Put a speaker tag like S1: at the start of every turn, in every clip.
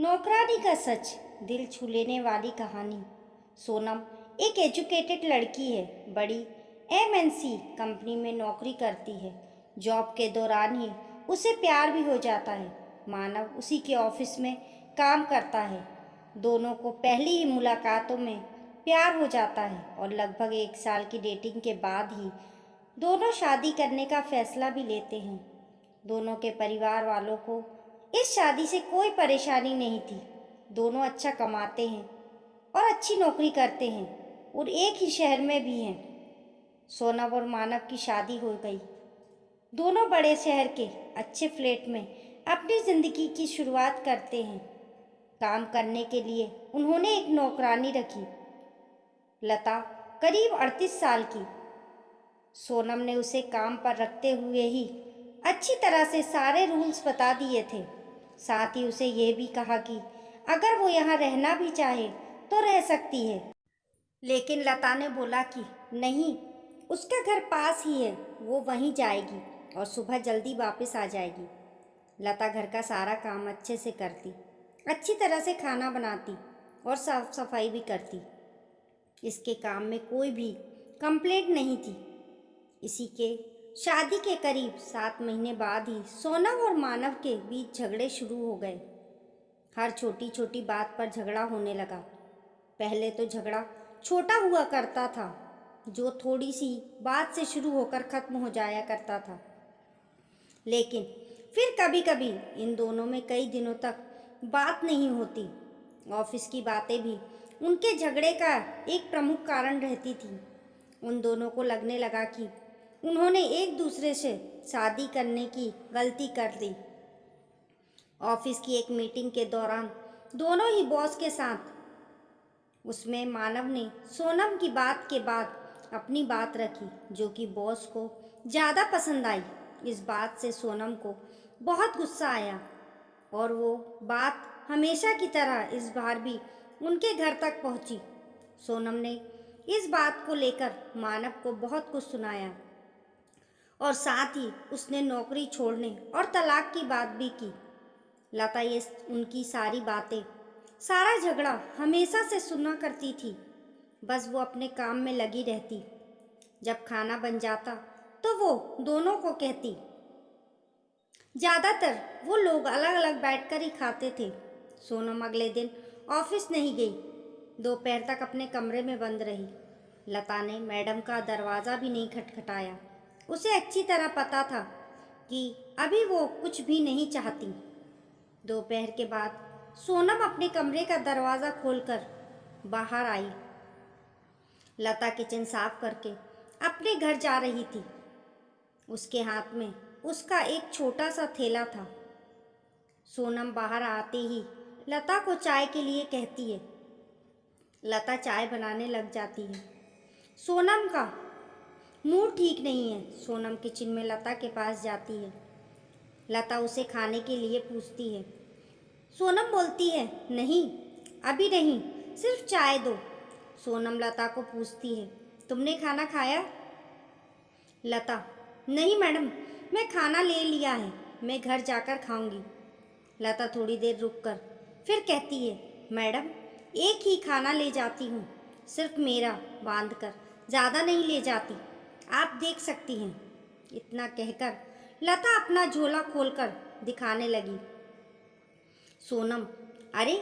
S1: नौकरानी का सच, दिल छू लेने वाली कहानी। सोनम एक एजुकेटेड लड़की है। बड़ी एमएनसी कंपनी में नौकरी करती है। जॉब के दौरान ही उसे प्यार भी हो जाता है। मानव उसी के ऑफिस में काम करता है। दोनों को पहली ही मुलाकातों में प्यार हो जाता है और लगभग 1 साल की डेटिंग के बाद ही दोनों शादी करने का फैसला भी लेते हैं। दोनों के परिवार वालों को इस शादी से कोई परेशानी नहीं थी। दोनों अच्छा कमाते हैं और अच्छी नौकरी करते हैं और एक ही शहर में भी हैं। सोनम और मानव की शादी हो गई। दोनों बड़े शहर के अच्छे फ्लैट में अपनी ज़िंदगी की शुरुआत करते हैं। काम करने के लिए उन्होंने एक नौकरानी रखी, लता, करीब 38 साल की। सोनम ने उसे काम पर रखते हुए ही अच्छी तरह से सारे रूल्स बता दिए थे। साथ ही उसे यह भी कहा कि अगर वो यहाँ रहना भी चाहे तो रह सकती है। लेकिन लता ने बोला कि नहीं, उसका घर पास ही है, वो वहीं जाएगी और सुबह जल्दी वापस आ जाएगी। लता घर का सारा काम अच्छे से करती, अच्छी तरह से खाना बनाती और साफ सफाई भी करती। इसके काम में कोई भी कंप्लेंट नहीं थी। इसी के शादी के करीब 7 महीने बाद ही सोनम और मानव के बीच झगड़े शुरू हो गए। हर छोटी छोटी बात पर झगड़ा होने लगा। पहले तो झगड़ा छोटा हुआ करता था, जो थोड़ी सी बात से शुरू होकर खत्म हो जाया करता था। लेकिन फिर कभी कभी इन दोनों में कई दिनों तक बात नहीं होती। ऑफिस की बातें भी उनके झगड़े का एक प्रमुख कारण रहती थी। उन दोनों को लगने लगा कि उन्होंने एक दूसरे से शादी करने की गलती कर दी। ऑफिस की एक मीटिंग के दौरान दोनों ही बॉस के साथ उसमें मानव ने सोनम की बात के बाद अपनी बात रखी, जो कि बॉस को ज़्यादा पसंद आई। इस बात से सोनम को बहुत गुस्सा आया और वो बात हमेशा की तरह इस बार भी उनके घर तक पहुंची। सोनम ने इस बात को लेकर मानव को बहुत कुछ सुनाया और साथ ही उसने नौकरी छोड़ने और तलाक की बात भी की। लता ये उनकी सारी बातें, सारा झगड़ा हमेशा से सुना करती थी। बस वो अपने काम में लगी रहती। जब खाना बन जाता तो वो दोनों को कहती। ज़्यादातर वो लोग अलग अलग बैठकर ही खाते थे। सोनम अगले दिन ऑफिस नहीं गई। दोपहर तक अपने कमरे में बंद रही। लता ने मैडम का दरवाज़ा भी नहीं खटखटाया। उसे अच्छी तरह पता था कि अभी वो कुछ भी नहीं चाहती। दोपहर के बाद सोनम अपने कमरे का दरवाज़ा खोलकर बाहर आई। लता किचन साफ करके अपने घर जा रही थी। उसके हाथ में उसका एक छोटा सा थैला था। सोनम बाहर आते ही लता को चाय के लिए कहती है। लता चाय बनाने लग जाती है। सोनम का मूड ठीक नहीं है। सोनम किचन में लता के पास जाती है। लता उसे खाने के लिए पूछती है। सोनम बोलती है, नहीं, अभी नहीं, सिर्फ चाय दो। सोनम लता को पूछती है, तुमने खाना खाया? लता, नहीं मैडम, मैं खाना ले लिया है, मैं घर जाकर खाऊंगी। लता थोड़ी देर रुककर फिर कहती है, मैडम, एक ही खाना ले जाती हूँ, सिर्फ मेरा बांध कर, ज़्यादा नहीं ले जाती, आप देख सकती हैं। इतना कहकर लता अपना झोला खोलकर दिखाने लगी। सोनम, अरे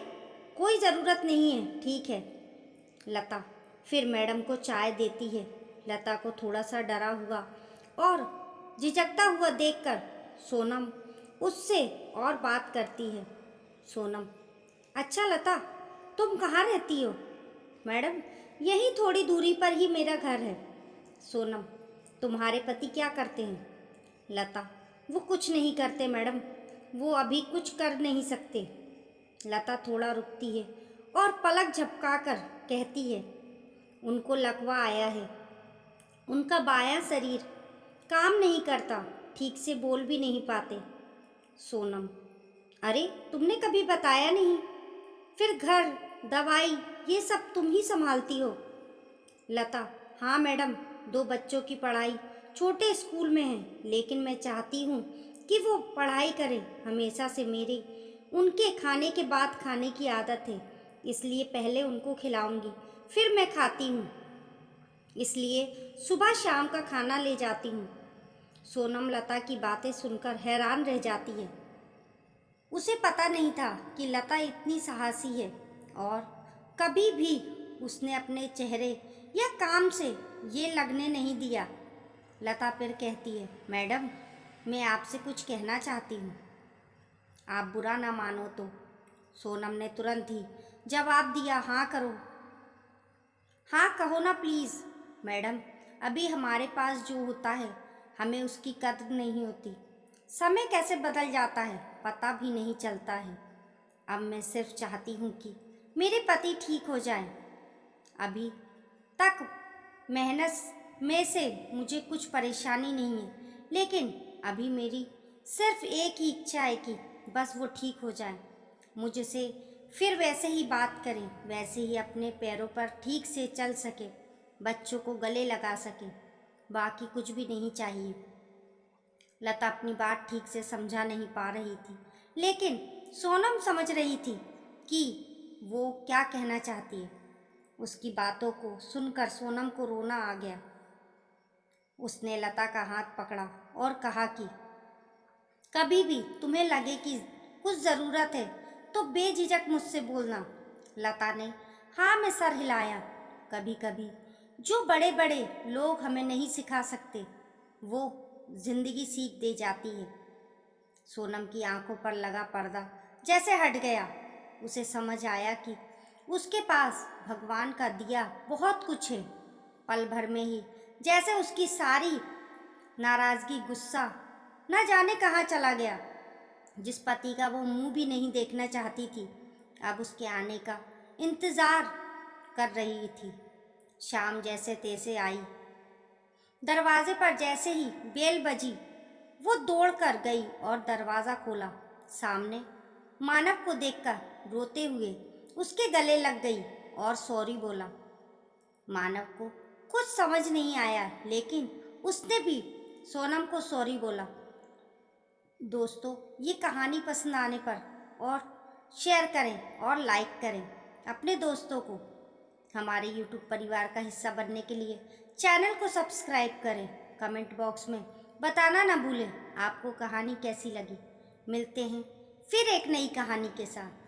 S1: कोई ज़रूरत नहीं है, ठीक है। लता फिर मैडम को चाय देती है। लता को थोड़ा सा डरा हुआ और झिझकता हुआ देखकर सोनम उससे और बात करती है। सोनम, अच्छा लता, तुम कहाँ रहती हो? मैडम, यहीं थोड़ी दूरी पर ही मेरा घर है। सोनम, तुम्हारे पति क्या करते हैं? लता, वो कुछ नहीं करते मैडम, वो अभी कुछ कर नहीं सकते। लता थोड़ा रुकती है और पलक झपकाकर कहती है, उनको लकवा आया है, उनका बायां शरीर काम नहीं करता, ठीक से बोल भी नहीं पाते। सोनम, अरे तुमने कभी बताया नहीं, फिर घर, दवाई, ये सब तुम ही संभालती हो? लता, हाँ मैडम, 2 बच्चों की पढ़ाई छोटे स्कूल में है, लेकिन मैं चाहती हूँ कि वो पढ़ाई करें। हमेशा से मेरे उनके खाने के बाद खाने की आदत है, इसलिए पहले उनको खिलाऊंगी, फिर मैं खाती हूँ। इसलिए सुबह शाम का खाना ले जाती हूँ। सोनम लता की बातें सुनकर हैरान रह जाती है। उसे पता नहीं था कि लता इतनी साहसी है और कभी भी उसने अपने चेहरे या काम से ये लगने नहीं दिया। लता फिर कहती है, मैडम, मैं आपसे कुछ कहना चाहती हूँ, आप बुरा ना मानो तो। सोनम ने तुरंत ही जवाब दिया, हाँ करो, हाँ कहो ना प्लीज़। मैडम, अभी हमारे पास जो होता है हमें उसकी कद्र नहीं होती। समय कैसे बदल जाता है पता भी नहीं चलता है। अब मैं सिर्फ चाहती हूँ कि मेरे पति ठीक हो जाएं। अभी तक मेहनत में से मुझे कुछ परेशानी नहीं है, लेकिन अभी मेरी सिर्फ एक ही इच्छा है कि बस वो ठीक हो जाए, मुझसे फिर वैसे ही बात करें, वैसे ही अपने पैरों पर ठीक से चल सके, बच्चों को गले लगा सके, बाकी कुछ भी नहीं चाहिए। लता अपनी बात ठीक से समझा नहीं पा रही थी, लेकिन सोनम समझ रही थी कि वो क्या कहना चाहती है। उसकी बातों को सुनकर सोनम को रोना आ गया। उसने लता का हाथ पकड़ा और कहा कि कभी भी तुम्हें लगे कि कुछ ज़रूरत है तो बेझिझक मुझसे बोलना। लता ने हाँ में सर हिलाया। कभी कभी जो बड़े बड़े लोग हमें नहीं सिखा सकते वो जिंदगी सीख दे जाती है। सोनम की आंखों पर लगा पर्दा जैसे हट गया। उसे समझ आया कि उसके पास भगवान का दिया बहुत कुछ है। पल भर में ही जैसे उसकी सारी नाराज़गी, गुस्सा न जाने कहाँ चला गया। जिस पति का वो मुंह भी नहीं देखना चाहती थी, अब उसके आने का इंतज़ार कर रही थी। शाम जैसे तैसे आई। दरवाजे पर जैसे ही बेल बजी, वो दौड़ कर गई और दरवाज़ा खोला। सामने मानव को देखकर रोते हुए उसके गले लग गई और सॉरी बोला। मानव को कुछ समझ नहीं आया, लेकिन उसने भी सोनम को सॉरी बोला। दोस्तों, ये कहानी पसंद आने पर और शेयर करें और लाइक करें। अपने दोस्तों को हमारे YouTube परिवार का हिस्सा बनने के लिए चैनल को सब्सक्राइब करें। कमेंट बॉक्स में बताना ना भूलें आपको कहानी कैसी लगी। मिलते हैं फिर एक नई कहानी के साथ।